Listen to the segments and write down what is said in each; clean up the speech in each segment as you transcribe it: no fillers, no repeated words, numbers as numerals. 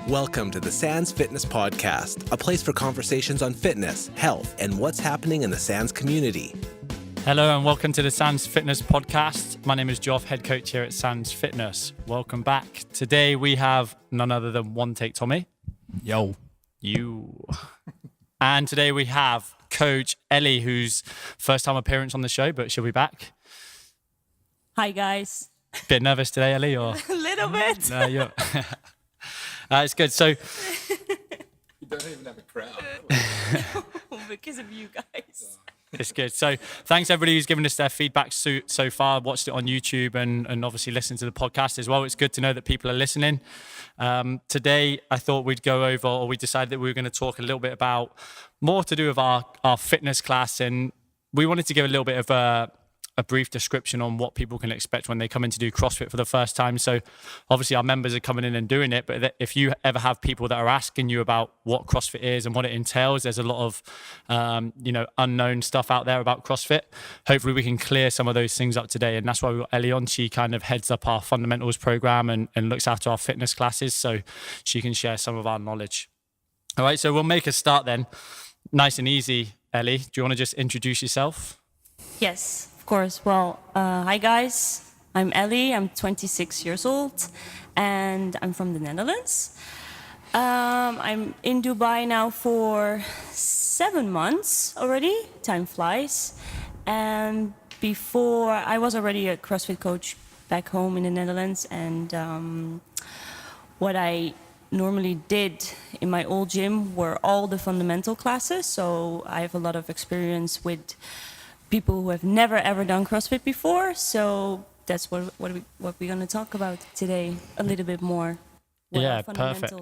Welcome to the Sands Fitness Podcast, a place for conversations on fitness, health, and what's happening in the Sands community. Hello and welcome to the Sands Fitness Podcast. My name is Joff, head coach here at Sands Fitness. Welcome back. Today we have none other than One Take Tommy. Yo. You. And today we have Coach Ellie, whose first time appearance on the show, but she'll be back. Hi, guys. Bit nervous today, Ellie? Or? A little bit. No, you're... it's good. So... You don't even have a crowd. Because of you guys. It's good. So thanks everybody who's given us their feedback so far, watched it on YouTube and obviously listened to the podcast as well. It's good to know that people are listening. Today, I thought we'd go over, or we decided that we were going to talk a little bit about more to do with our fitness class. And we wanted to give a little bit of a brief description on what people can expect when they come in to do CrossFit for the first time. So obviously our members are coming in and doing it, but if you ever have people that are asking you about what CrossFit is and what it entails, there's a lot of unknown stuff out there about CrossFit. Hopefully we can clear some of those things up today, and that's why we got Ellie on. She kind of heads up our fundamentals program and looks after our fitness classes, so she can share some of our knowledge. All right, so we'll make a start then. Nice and easy. Ellie, do you want to just introduce yourself? Yes, of course. Well, hi, guys. I'm Ellie. I'm 26 years old, and I'm from the Netherlands. I'm in Dubai now for 7 months already. Time flies. And before, I was already a CrossFit coach back home in the Netherlands, and what I normally did in my old gym were all the fundamental classes. So I have a lot of experience with people who have never ever done CrossFit before. So that's what we're going to talk about today a little bit more. Yeah, perfect.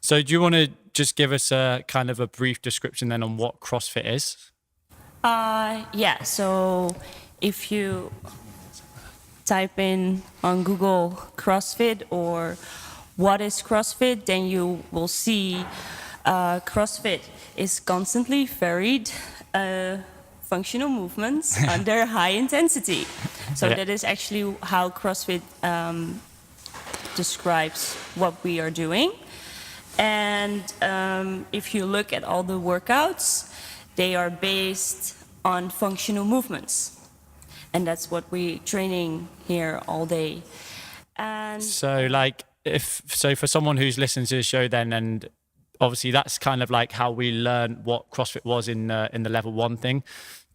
So do you want to just give us a kind of a brief description then on what CrossFit is? Yeah, so if you type in on Google CrossFit or what is CrossFit, then you will see CrossFit is constantly varied functional movements under high intensity. So that is actually how CrossFit describes what we are doing. And if you look at all the workouts, they are based on functional movements. And that's what we're training here all day. And so for someone who's listening to the show then, and obviously that's kind of like how we learned what CrossFit was in the level 1 thing.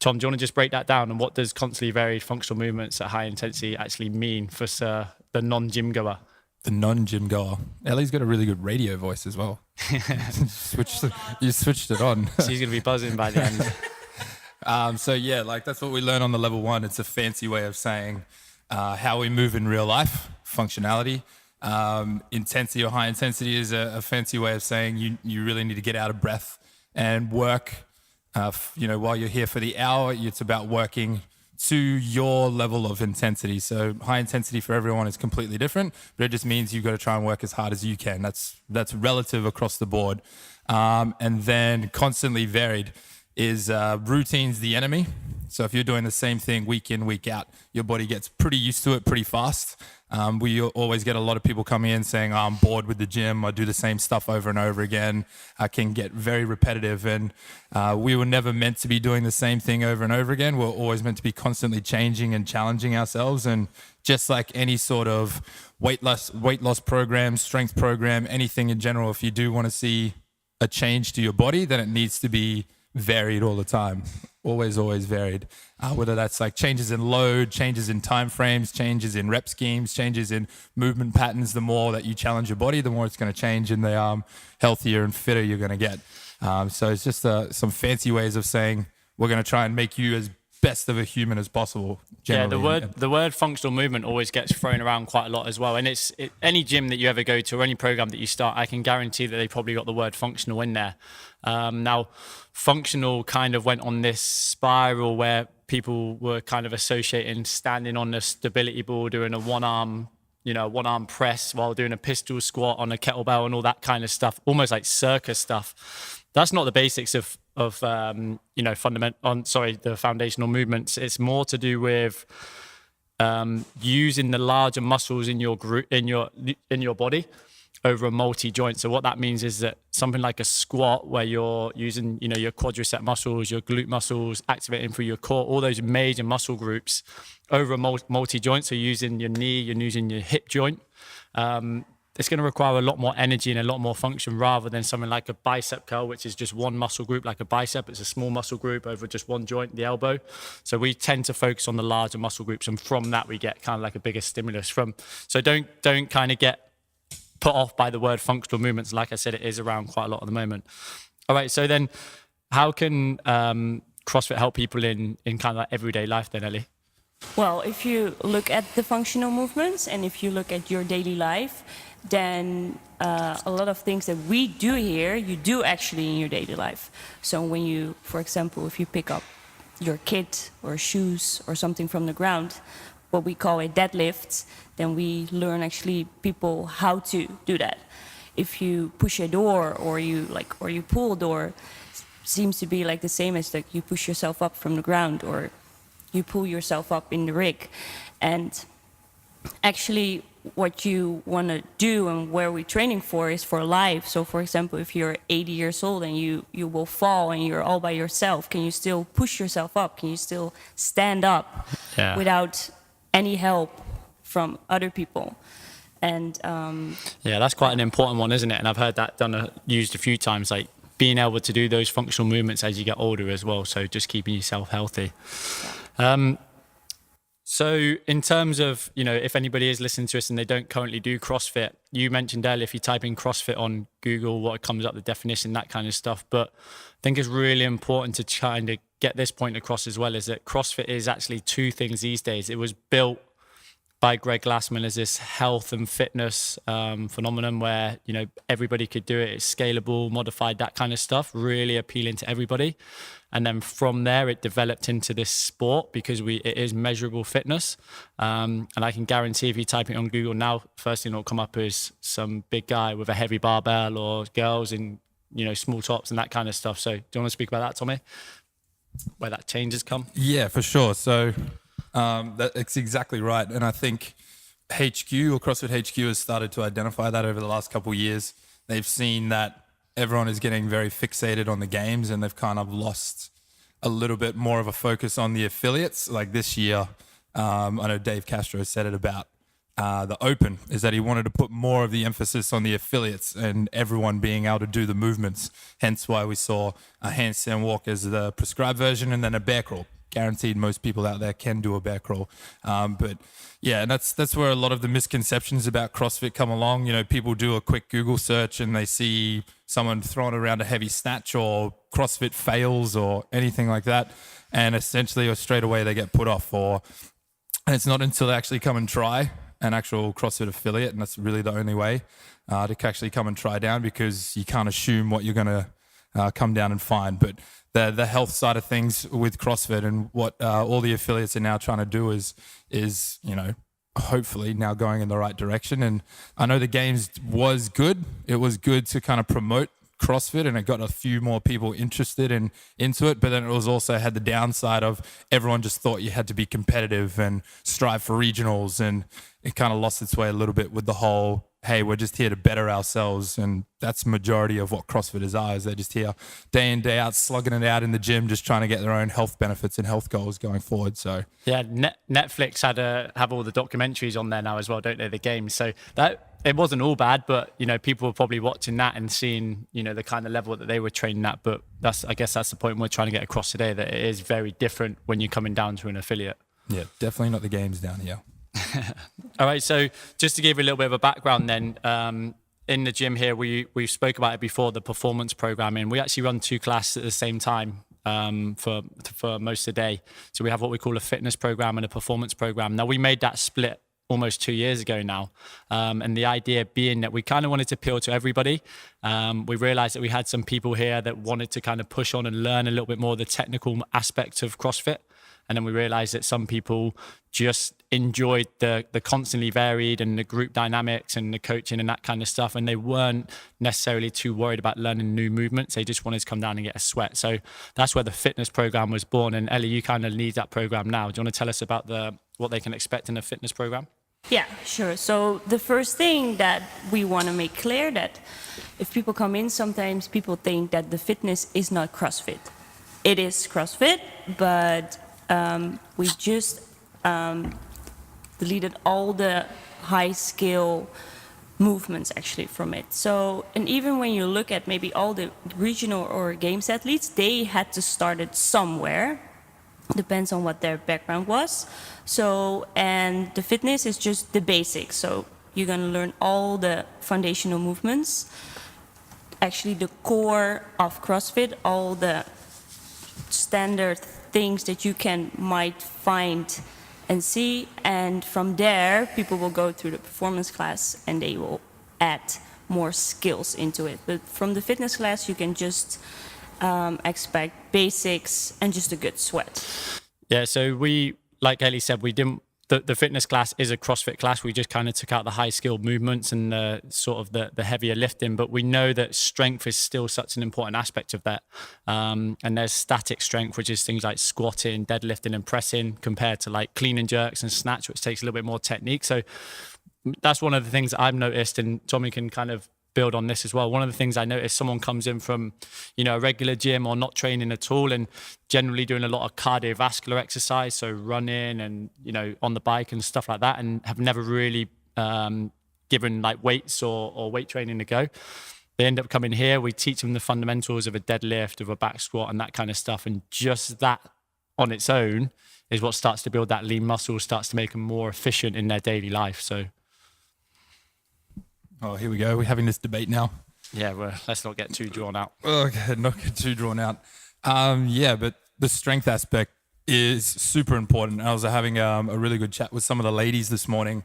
Tom, do you want to just break that down, and what does constantly varied functional movements at high intensity actually mean for the non-gym goer? The non-gym goer. Ellie's got a really good radio voice as well. You switched it on. She's going to be buzzing by the end. So yeah, that's what we learn on the level 1. It's a fancy way of saying how we move in real life, functionality. Intensity or high intensity is a fancy way of saying you really need to get out of breath and work. While you're here for the hour, it's about working to your level of intensity. So high intensity for everyone is completely different, but it just means you've got to try and work as hard as you can. That's relative across the board. And then constantly varied is routine's the enemy. So if you're doing the same thing week in, week out, your body gets pretty used to it pretty fast. We always get a lot of people coming in saying, I'm bored with the gym. I do the same stuff over and over again. I can get very repetitive. And we were never meant to be doing the same thing over and over again. We're always meant to be constantly changing and challenging ourselves. And just like any sort of weight loss program, strength program, anything in general, if you do want to see a change to your body, then it needs to be varied all the time. Always varied. Whether that's like changes in load, changes in time frames, changes in rep schemes, changes in movement patterns. The more that you challenge your body, the more it's going to change, and the healthier and fitter you're going to get. So it's just some fancy ways of saying we're going to try and make you as best of a human as possible. Generally. Yeah, the word functional movement always gets thrown around quite a lot as well. And any gym that you ever go to or any program that you start, I can guarantee that they probably got the word functional in there. Now, functional kind of went on this spiral where people were kind of associating standing on the stability ball, doing a one arm press while doing a pistol squat on a kettlebell and all that kind of stuff, almost like circus stuff. That's not the basics of the foundational movements. It's more to do with using the larger muscles in your body over a multi-joint. So what that means is that something like a squat, where you're using, your quadricep muscles, your glute muscles, activating through your core, all those major muscle groups over a multi-joint. So using your knee, you're using your hip joint. It's going to require a lot more energy and a lot more function rather than something like a bicep curl, which is just one muscle group, like a bicep. It's a small muscle group over just one joint, the elbow. So we tend to focus on the larger muscle groups, and from that we get kind of like a bigger stimulus from. So don't kind of get put off by the word functional movements. Like I said, it is around quite a lot at the moment. All right, so then how can CrossFit help people in kind of like everyday life then, Ellie? Well, if you look at the functional movements and if you look at your daily life, then a lot of things that we do here, you do actually in your daily life. So when you, for example, if you pick up your kit or shoes or something from the ground, what we call a deadlift, then we learn actually people how to do that. If you push a door or you pull a door, seems to be like the same as like you push yourself up from the ground or you pull yourself up in the rig. And actually what you want to do and where we're training for is for life. So for example, if you're 80 years old and you will fall and you're all by yourself, can you still push yourself up? Can you still stand up without any help from other people? And that's quite an important one, isn't it? And I've heard that used a few times, like being able to do those functional movements as you get older as well. So just keeping yourself healthy. So in terms of, if anybody is listening to us and they don't currently do CrossFit, you mentioned earlier, if you type in CrossFit on Google, what comes up, the definition, that kind of stuff. But I think it's really important to kind of get this point across as well, is that CrossFit is actually two things these days. It was built by Greg Glassman as this health and fitness phenomenon where, everybody could do it. It's scalable, modified, that kind of stuff, really appealing to everybody. And then from there, it developed into this sport because it is measurable fitness. And I can guarantee if you type it on Google now, first thing that'll come up is some big guy with a heavy barbell or girls in, small tops and that kind of stuff. So do you want to speak about that, Tommy? Where that change has come? Yeah, for sure. So that's exactly right. And I think HQ or CrossFit HQ has started to identify that over the last couple of years. They've seen that everyone is getting very fixated on the games and they've kind of lost a little bit more of a focus on the affiliates. Like this year, I know Dave Castro said it about the Open, is that he wanted to put more of the emphasis on the affiliates and everyone being able to do the movements. Hence why we saw a handstand walk as the prescribed version and then a bear crawl. Guaranteed most people out there can do a bear crawl. But yeah, and that's where a lot of the misconceptions about CrossFit come along. People do a quick Google search and they see someone throwing around a heavy snatch or CrossFit fails or anything like that. And essentially or straight away they get put off, and it's not until they actually come and try an actual CrossFit affiliate, and that's really the only way to actually come and try down, because you can't assume what you're going to come down and find. But the health side of things with CrossFit and what all the affiliates are now trying to do is hopefully now going in the right direction. And I know the games was good. It was good to kind of promote CrossFit and it got a few more people interested into it. But then it was also had the downside of everyone just thought you had to be competitive and strive for regionals, and it kind of lost its way a little bit with the whole, hey, we're just here to better ourselves. And that's majority of what CrossFitters are, is they're just here day in, day out, slugging it out in the gym, just trying to get their own health benefits and health goals going forward. So yeah, Netflix have all the documentaries on there now as well, don't they, the games? So that it wasn't all bad, but people were probably watching that and seeing the kind of level that they were training at. But I guess that's the point we're trying to get across today, that it is very different when you're coming down to an affiliate. Yeah, definitely not the games down here. All right, so just to give you a little bit of a background then, in the gym here, we spoke about it before, the performance programming. We actually run two classes at the same time for most of the day. So we have what we call a fitness program and a performance program. Now, we made that split almost 2 years ago now. And the idea being that we kind of wanted to appeal to everybody. We realized that we had some people here that wanted to kind of push on and learn a little bit more of the technical aspect of CrossFit. And then we realized that some people just enjoyed the constantly varied and the group dynamics and the coaching and that kind of stuff. And they weren't necessarily too worried about learning new movements. They just wanted to come down and get a sweat. So that's where the fitness program was born. And Ellie, you kind of lead that program now. Do you want to tell us about what they can expect in the fitness program? Yeah, sure. So the first thing that we want to make clear that if people come in, sometimes people think that the fitness is not CrossFit. It is CrossFit, but we just deleted all the high skill movements actually from it. So, and even when you look at maybe all the regional or games athletes, they had to start it somewhere. Depends on what their background was. So, and the fitness is just the basics. So you're gonna learn all the foundational movements. Actually, the core of CrossFit, all the standard things that you might find and see, and from there people will go through the performance class and they will add more skills into it. But from the fitness class you can just expect basics and just a good sweat. Yeah, so we, like Ellie said, we didn't. The fitness class is a CrossFit class. We just kind of took out the high skilled movements and the heavier lifting. But we know that strength is still such an important aspect of that. And there's static strength, which is things like squatting, deadlifting, and pressing, compared to like clean and jerks and snatch, which takes a little bit more technique. So that's one of the things I've noticed, and Tommy can kind of build on this as well. One of the things I noticed, someone comes in from, a regular gym or not training at all and generally doing a lot of cardiovascular exercise, so running and, on the bike and stuff like that, and have never really given like weights or weight training a go. They end up coming here, we teach them the fundamentals of a deadlift, of a back squat and that kind of stuff. And just that on its own is what starts to build that lean muscle, starts to make them more efficient in their daily life. So oh, here we go. We're having this debate now. yeah, well, let's not get too drawn out. Okay, not get too drawn out. But the strength aspect is super important. I was having a really good chat with some of the ladies this morning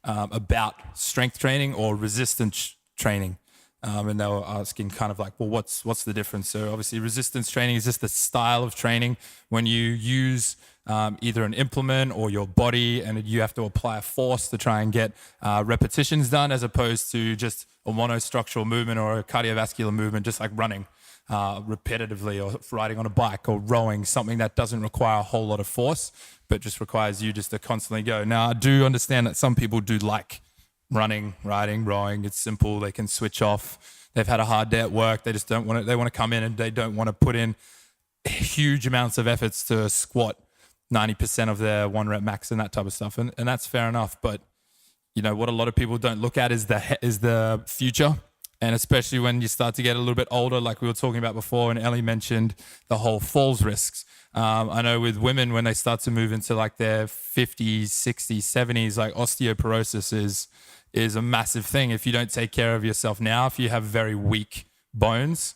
about strength training or resistance training. And they were asking kind of like, well, what's the difference? So obviously resistance training is just the style of training when you use either an implement or your body and you have to apply a force to try and get repetitions done, as opposed to just a monostructural movement or a cardiovascular movement, just like running repetitively or riding on a bike or rowing, something that doesn't require a whole lot of force, but just requires you just to constantly go. Now, I do understand that some people do like running, riding, rowing. It's simple. They can switch off. They've had a hard day at work. They just don't want to, they want to come in and they don't want to put in huge amounts of efforts to squat 90% of their 1 rep max and that type of stuff. And that's fair enough. But what a lot of people don't look at is the future. And especially when you start to get a little bit older, like we were talking about before, and Ellie mentioned the whole falls risks. I know with women, when they start to move into like their 50s, 60s, 70s, like osteoporosis is a massive thing. If you don't take care of yourself now, if you have very weak bones,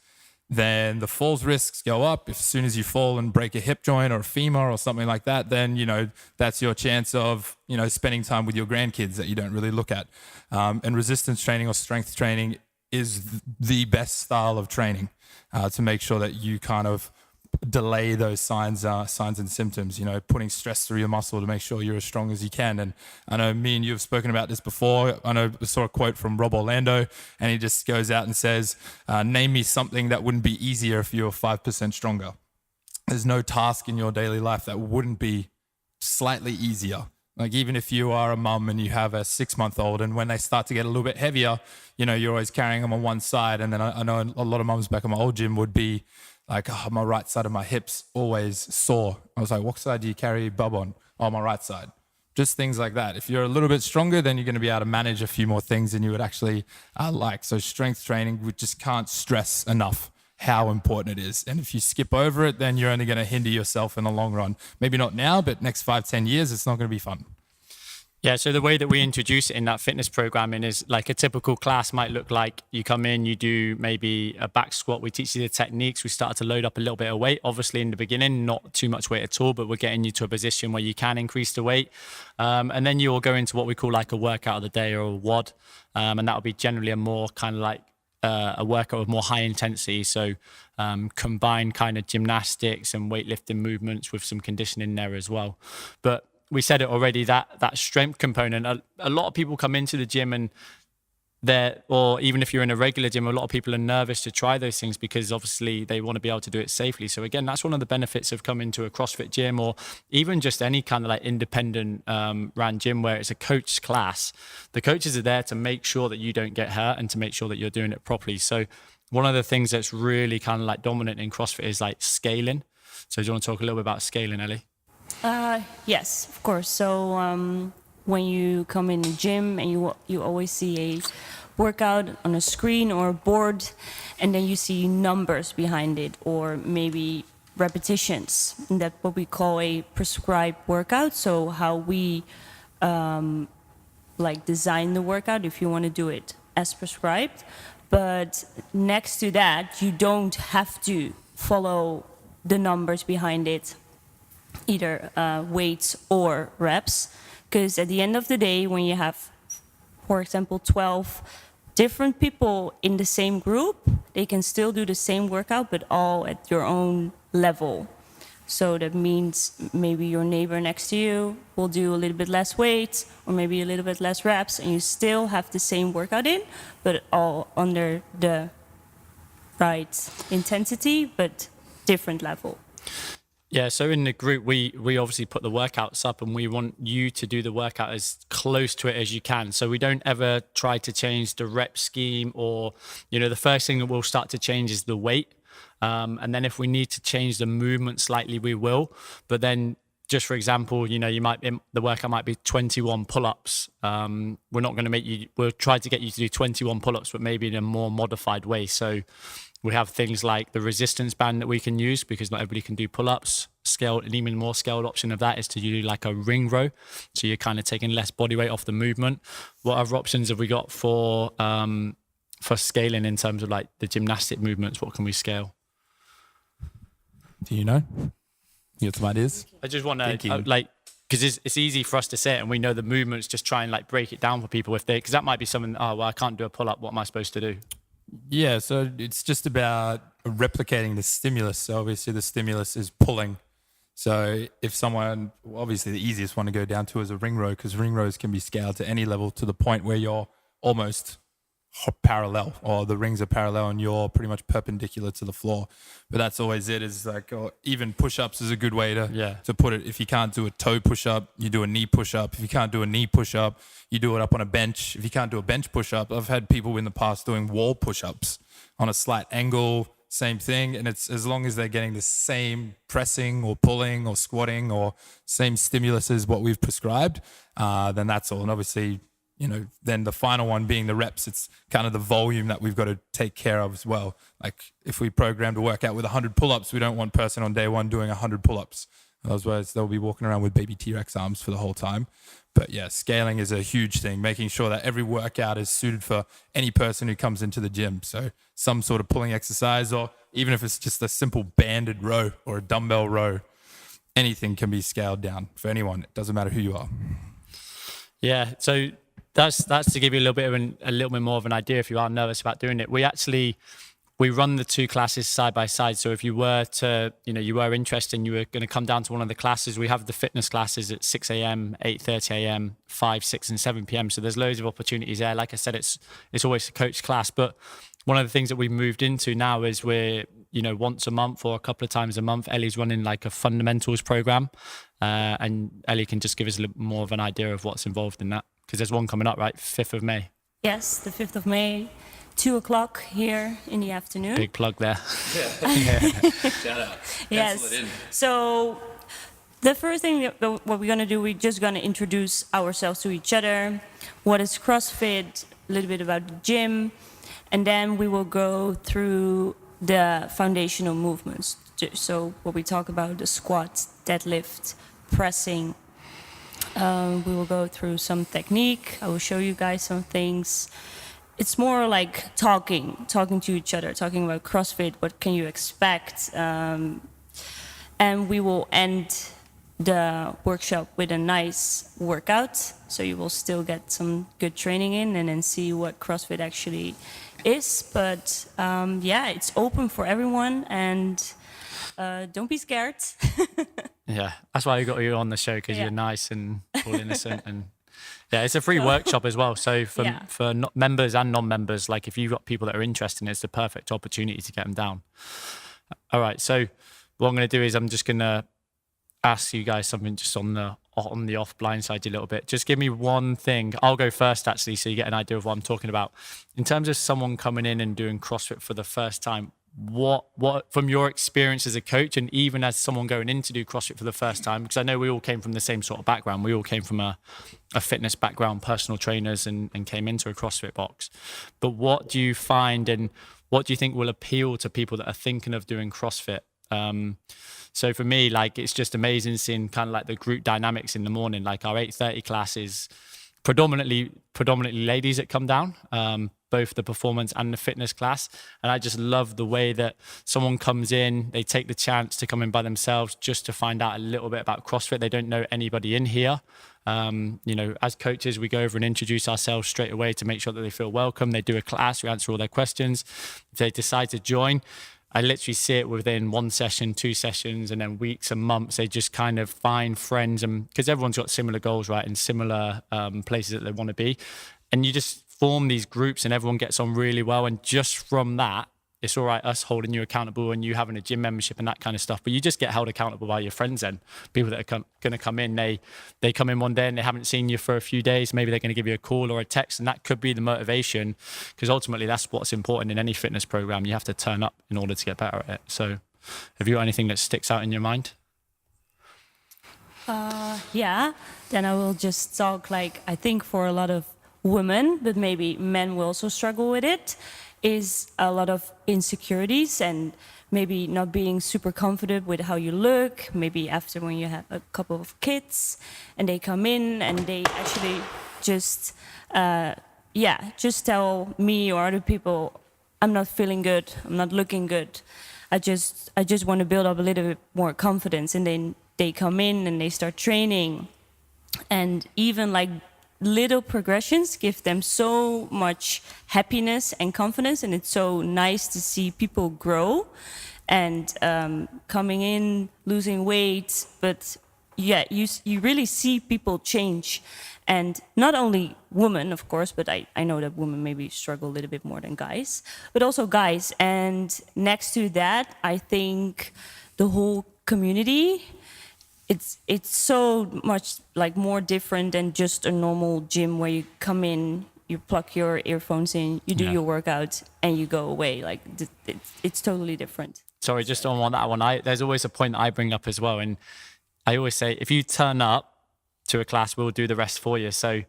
then the falls risks go up. As soon as you fall and break a hip joint or a femur or something like that, then, that's your chance of, spending time with your grandkids that you don't really look at. And resistance training or strength training is the best style of training to make sure that you kind of delay those signs and symptoms, putting stress through your muscle to make sure you're as strong as you can. And I know me and you have spoken about this before. I saw a quote from Rob Orlando, and he just goes out and says, name me something that wouldn't be easier if you were 5% stronger. There's no task in your daily life that wouldn't be slightly easier. Like even if you are a mum and you have a 6-month-old, and when they start to get a little bit heavier, you're always carrying them on one side. And then I know a lot of mums back at my old gym would be like, oh, my right side of my hips always sore. I was like, what side do you carry bub on? Oh, my right side. Just things like that. If you're a little bit stronger, then you're going to be able to manage a few more things than you would actually like. So strength training, we just can't stress enough how important it is. And if you skip over it, then you're only going to hinder yourself in the long run. Maybe not now, but next 5-10 years, it's not going to be fun. Yeah, so the way that we introduce it in that fitness programming is like a typical class might look like you come in, you do maybe a back squat. We teach you the techniques. We start to load up a little bit of weight. Obviously in the beginning, not too much weight at all, but we're getting you to a position where you can increase the weight. And then you'll go into what we call like a workout of the day or a WOD. And that will be generally a more kind of like a workout with more high intensity. So combine kind of gymnastics and weightlifting movements with some conditioning there as well. But we said it already, that strength component, a lot of people come into the gym and or even if you're in a regular gym, a lot of people are nervous to try those things because obviously they want to be able to do it safely. So again, that's one of the benefits of coming to a CrossFit gym, or even just any kind of like independent ran gym where it's a coached class. The coaches are there to make sure that you don't get hurt and to make sure that you're doing it properly. So one of the things that's really kind of like dominant in CrossFit is like scaling. So do you want to talk a little bit about scaling, Ellie? Yes, of course. So when you come in the gym and you always see a workout on a screen or a board, and then you see numbers behind it, or maybe repetitions. And that's what we call a prescribed workout. So how we like design the workout if you want to do it as prescribed. But next to that, you don't have to follow the numbers behind it, either weights or reps. Because at the end of the day, when you have, for example, 12 different people in the same group, they can still do the same workout, but all at your own level. So that means maybe your neighbor next to you will do a little bit less weight, or maybe a little bit less reps, and you still have the same workout in, but all under the right intensity, but different level. Yeah, so in the group, we obviously put the workouts up, and we want you to do the workout as close to it as you can. So we don't ever try to change the rep scheme, or, the first thing that we'll start to change is the weight. And then if we need to change the movement slightly, we will. But then just for example, the workout might be 21 pull-ups. We're not going to we'll try to get you to do 21 pull-ups, but maybe in a more modified way. So we have things like the resistance band that we can use, because not everybody can do pull-ups. An even more scaled option of that is to do like a ring row. So you're kind of taking less body weight off the movement. What other options have we got for scaling in terms of like the gymnastic movements? What can we scale? Do you know? You got some ideas? I just want to because it's easy for us to say it, and we know the movements. Just try and like break it down for people because that might be something. Oh well, I can't do a pull-up. What am I supposed to do? Yeah, so it's just about replicating the stimulus. So obviously the stimulus is pulling. So if someone, obviously the easiest one to go down to is a ring row, because ring rows can be scaled to any level to the point where you're almost parallel, or the rings are parallel and you're pretty much perpendicular to the floor. But that's always it, is like, or even push-ups is a good way to put it. If you can't do a toe push-up, you do a knee push-up. If you can't do a knee push-up, you do it up on a bench. If you can't do a bench push-up, I've had people in the past doing wall push-ups on a slight angle, same thing. And it's as long as they're getting the same pressing or pulling or squatting or same stimulus as what we've prescribed, then that's all. And obviously, then the final one being the reps, it's kind of the volume that we've got to take care of as well. Like if we program to work out with 100 pull-ups, we don't want person on day one doing 100 pull-ups. Otherwise, they'll be walking around with baby T-Rex arms for the whole time. But yeah, scaling is a huge thing, making sure that every workout is suited for any person who comes into the gym. So some sort of pulling exercise, or even if it's just a simple banded row or a dumbbell row, anything can be scaled down for anyone. It doesn't matter who you are. Yeah, so that's to give you a little bit more of an idea if you are nervous about doing it. We run the two classes side by side. So if you were to, you were interested and you were going to come down to one of the classes, we have the fitness classes at 6 a.m., 8:30 a.m., 5, 6 and 7 p.m. So there's loads of opportunities there. Like I said, it's always a coach class. But one of the things that we've moved into now is we're, once a month or a couple of times a month, Ellie's running like a fundamentals program. And Ellie can just give us a little more of an idea of what's involved in that. Because there's one coming up, right? 5th of May. Yes, the 5th of May, 2:00 here in the afternoon. Big plug there. Shout out. Yes. So the first thing what we're going to do, we're just going to introduce ourselves to each other. What is CrossFit? A little bit about the gym. And then we will go through the foundational movements. So what we talk about, the squat, deadlift, pressing. We will go through some technique. I will show you guys some things. It's more like talking to each other, talking about CrossFit, what can you expect? And we will end the workshop with a nice workout. So you will still get some good training in and then see what CrossFit actually is. But it's open for everyone, and don't be scared. Yeah, that's why we got you on the show, because you're nice and all innocent, and Yeah, it's a free workshop as well. So for Yeah. members and non-members, like if you've got people that are interested, it's the perfect opportunity to get them down. All right. So what I'm going to do is I'm just going to ask you guys something just on the off blindside you a little bit. Just give me one thing. I'll go first actually, so you get an idea of what I'm talking about. In terms of someone coming in and doing CrossFit for the first time, what from your experience as a coach, and even as someone going in to do CrossFit for the first time, because I know we all came from the same sort of background. We all came from a fitness background, personal trainers, and came into a CrossFit box. But what do you find, and what do you think will appeal to people that are thinking of doing CrossFit? So for me, like, it's just amazing seeing kind of like the group dynamics in the morning. Like our 8:30 class is predominantly ladies that come down, both the performance and the fitness class. And I just love the way that someone comes in, they take the chance to come in by themselves just to find out a little bit about CrossFit. They don't know anybody in here. You know, as coaches, we go over and introduce ourselves straight away to make sure that they feel welcome. They do a class, we answer all their questions. If they decide to join, I literally see it within 1 session, 2 sessions, and then weeks and months. They just kind of find friends, and because everyone's got similar goals, right, and similar places that they want to be. And you just form these groups and everyone gets on really well. And just from that, it's all right, us holding you accountable and you having a gym membership and that kind of stuff. But you just get held accountable by your friends then. People that are going to come in, they come in one day and they haven't seen you for a few days. Maybe they're going to give you a call or a text, and that could be the motivation, because ultimately that's what's important in any fitness program. You have to turn up in order to get better at it. So have you got anything that sticks out in your mind? Yeah, then I will just talk, like, I think for a lot of women, but maybe men will also struggle with it, is a lot of insecurities and maybe not being super confident with how you look, maybe after when you have a couple of kids and they come in and they actually just, just tell me or other people, I'm not feeling good, I'm not looking good. I just want to build up a little bit more confidence, and then they come in and they start training, and even like little progressions give them so much happiness and confidence, and it's so nice to see people grow and coming in, losing weight. But yeah, you really see people change, and not only women, of course, but I know that women maybe struggle a little bit more than guys, but also guys. And next to that, I think the whole community, it's so much like more different than just a normal gym where you come in, you plug your earphones in, you do your workout, and you go away. Like it's totally different. Sorry, just on that one, there's always a point that I bring up as well, and I always say, if you turn up to a class, we'll do the rest for you. So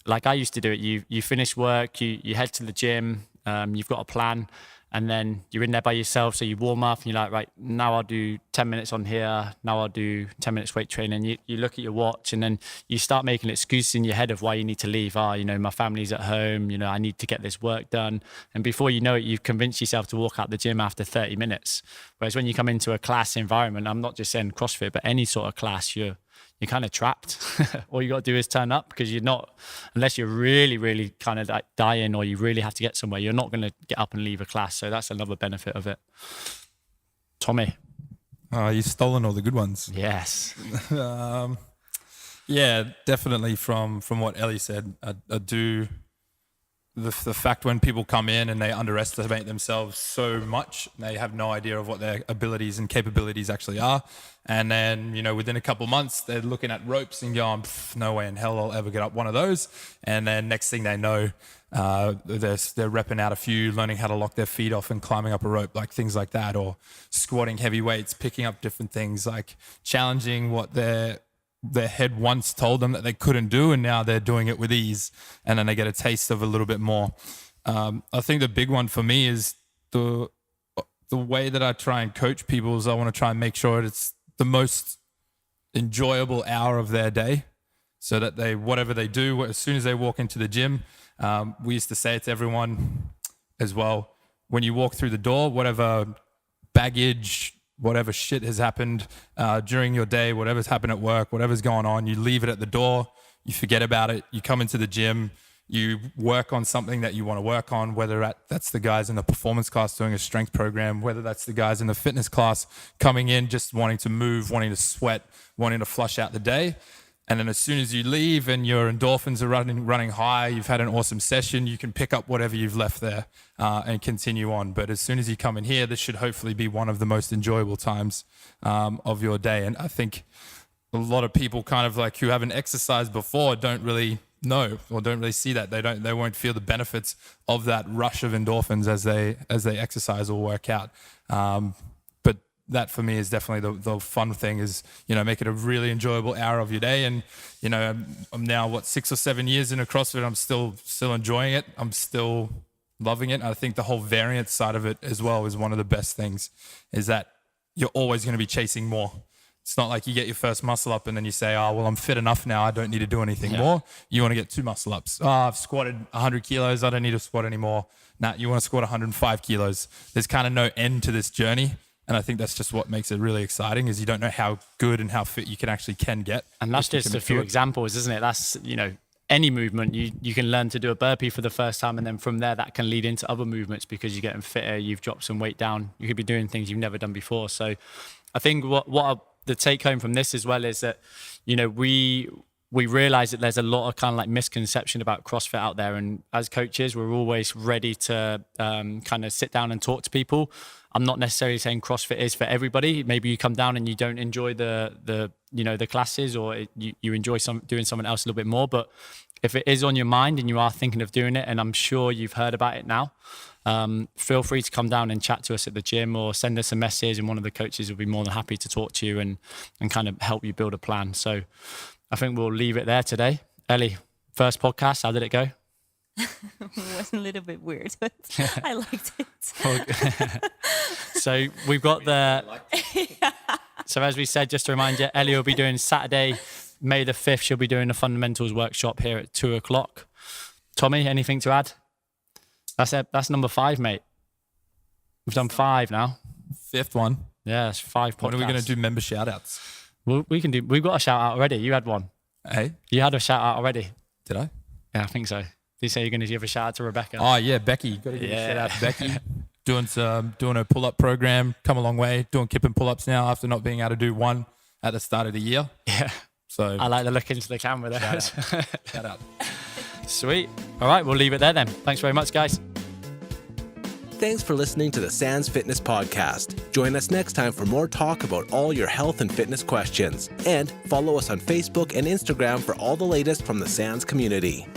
like I used to do it, you finish work, you head to the gym, you've got a plan, and then you're in there by yourself. So you warm up and you're like, right, now I'll do 10 minutes on here. Now I'll do 10 minutes weight training. You look at your watch, and then you start making excuses in your head of why you need to leave. My family's at home, I need to get this work done. And before you know it, you've convinced yourself to walk out the gym after 30 minutes. Whereas when you come into a class environment, I'm not just saying CrossFit, but any sort of class, you're kind of trapped. All you got to do is turn up, because you're not, unless you're really, really kind of like dying or you really have to get somewhere, you're not going to get up and leave a class. So that's another benefit of it. Tommy. You've stolen all the good ones. Yes. Yeah, definitely from what Ellie said, I do. The fact when people come in and they underestimate themselves so much, they have no idea of what their abilities and capabilities actually are. And then, within a couple months, they're looking at ropes and going, no way in hell I'll ever get up one of those. And then next thing they know, they're repping out a few, learning how to lock their feet off and climbing up a rope, like things like that, or squatting heavy weights, picking up different things, like challenging what their head once told them that they couldn't do, and now they're doing it with ease, and then they get a taste of a little bit more. I think the big one for me is the way that I try and coach people is I want to try and make sure it's the most enjoyable hour of their day, so that whatever they do, as soon as they walk into the gym, we used to say it to everyone as well, when you walk through the door, whatever baggage, whatever shit has happened during your day, whatever's happened at work, whatever's going on, you leave it at the door, you forget about it, you come into the gym, you work on something that you want to work on, whether that's the guys in the performance class doing a strength program, whether that's the guys in the fitness class coming in, just wanting to move, wanting to sweat, wanting to flush out the day. And then as soon as you leave and your endorphins are running high, you've had an awesome session, you can pick up whatever you've left there and continue on. But as soon as you come in here, this should hopefully be one of the most enjoyable times of your day. And I think a lot of people kind of like who haven't exercised before don't really know or don't really see that. They won't feel the benefits of that rush of endorphins as they exercise or work out. But that for me is definitely the fun thing is, make it a really enjoyable hour of your day. And, I'm now 6 or 7 years into CrossFit. I'm still enjoying it. I'm still loving it. I think the whole variance side of it as well is one of the best things, is that you're always going to be chasing more. It's not like you get your first muscle up and then you say, oh, well, I'm fit enough now. I don't need to do anything more. You want to get 2 muscle ups. Oh, I've squatted 100 kilos. I don't need to squat anymore. Nah, you want to squat 105 kilos. There's kind of no end to this journey. And I think that's just what makes it really exciting, is you don't know how good and how fit you can get. And that's just a few examples, isn't it? That's, any movement, you can learn to do a burpee for the first time, and then from there that can lead into other movements because you're getting fitter, you've dropped some weight down, you could be doing things you've never done before. So I think the take home from this as well is that, we realize that there's a lot of kind of like misconception about CrossFit out there. And as coaches, we're always ready to kind of sit down and talk to people. I'm not necessarily saying CrossFit is for everybody. Maybe you come down and you don't enjoy the classes, or you enjoy doing something else a little bit more. But if it is on your mind and you are thinking of doing it, and I'm sure you've heard about it now, feel free to come down and chat to us at the gym or send us a message, and one of the coaches will be more than happy to talk to you and kind of help you build a plan. So I think we'll leave it there today. Ellie, first podcast, how did it go? It was a little bit weird, but I liked it. So we've got So as we said, just to remind you, Ellie will be doing Saturday, May the 5th. She'll be doing a fundamentals workshop here at 2:00. Tommy, anything to add? That's number 5, mate. We've done 5 now. 5th one. Yeah, it's 5 podcasts. When are we going to do member shout outs? Well, we've got a shout out already. You had one. Hey? You had a shout out already. Did I? Yeah, I think so. Did you say you're going to give a shout out to Rebecca? Oh yeah, Becky. Got to give a shout out to Becky. Doing a pull-up program, come a long way. Doing kip and pull-ups now after not being able to do one at the start of the year. Yeah. So I like the look into the camera there. Shout out. Sweet. All right, we'll leave it there then. Thanks very much, guys. Thanks for listening to the Sands Fitness Podcast. Join us next time for more talk about all your health and fitness questions. And follow us on Facebook and Instagram for all the latest from the Sands community.